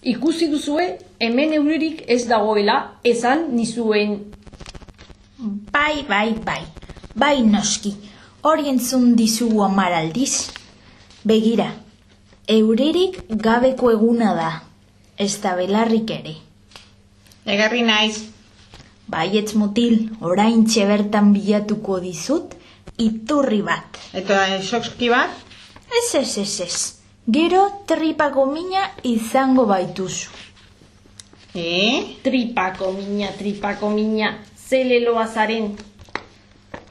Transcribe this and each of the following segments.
Ikusi duzue, hemen euririk ez dagoela, esan nizuen. Bai noski, hori entzun dizugu 10 aldiz. Begira, euririk gabeko eguna da, ez da belarrik ere. Egarri naiz. Baietz mutil, oraintxe bertan bilatuko dizut, iturri bat. Eta esoski bat? Ez. Gero tripako mina izango baituzu. Tripako mina, zeleloa zaren.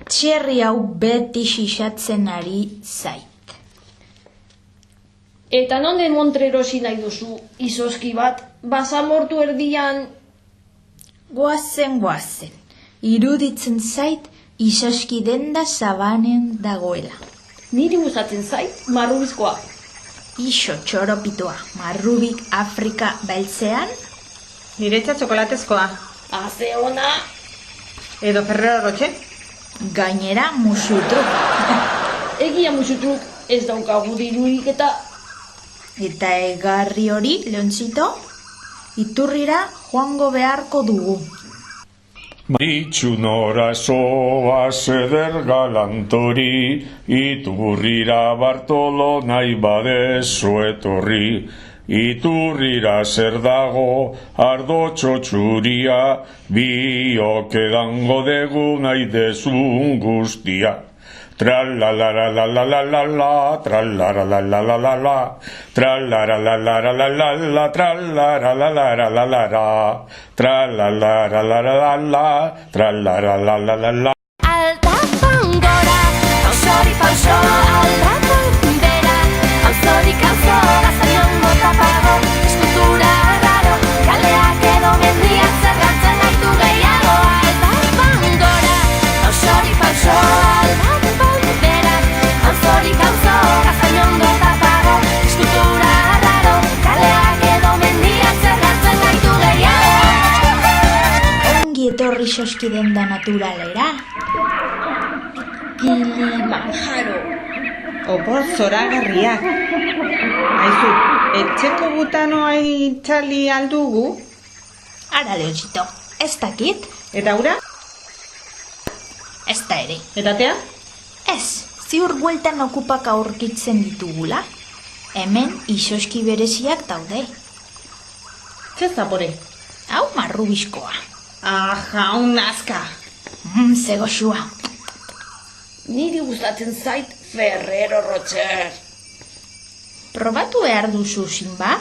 Txerri hau beti xixatzen ari zait. Eta nonden montrerosi nahi duzu, izoski bat, basamortu erdian. Goazen. Iruditzen zait, izoski denda zabanen dagoela. Niri gustatzen zait, marrubizkoa. Ixo txoropitoa, marrubik Afrika beltzean? Niretza txokolatezkoa. Haze ona. Edo Ferrero Rocher? Gainera musutruk. Egia musutruk, ez daukagu dirurik eta... Eta egarri hori, Leontzito, iturrira joango beharko dugu. Itxunora soa zeder galantori, iturrira Bartolo nahi badezu etorri. Iturrira zer dago ardo txotxuria, biok edango degu nahi dezun guztia. Tralalaralalalala, tralalaralalalala, tralalaralalalala, tralalaralalalala, tralalaralalalala, tralalaralalalala. Aldapan gora, pausori pauso, aldapan bera, auzorik auzo, gaztaion mota pago, eskultura raro, kaleak edo mendiak zerratzen gaitu gehiago. Aldapan gora, pausori pauso, aldapan bera, auzorik auzo, gaztaion mota pago, eskultura raro, kaleak edo mendiak zerratzen gaitu gehiago. Ongi etorri soskidenda naturalera. Kilimanjaro. Opor zoragarriak. Aizu, etxeko butanoa itxali aldugu? Ara, Leontzito, ez dakit, Eta ura? ez da ere. Eta tea? Ez, ziur bueltan okupak aurkitzen ditugula. Hemen izoski bereziak daude. Ze zapore? Hau marrubizkoa. Jaun nazka. Ze goxua. Niri gustatzen zait Ferrero Rocher. Probatu behar duzu, Simba?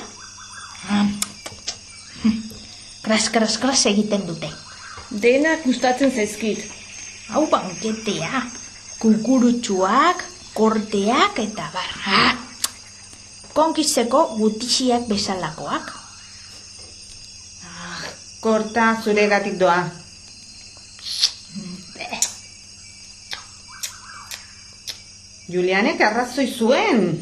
Kras egiten dute. Denak gustatzen zaizkit. Hau banketea. Kukurutsuak, korteak eta bar. Konkisteko gutiziak bezalakoak. Korta zuregatik doa. Julianek arrazoi zuen.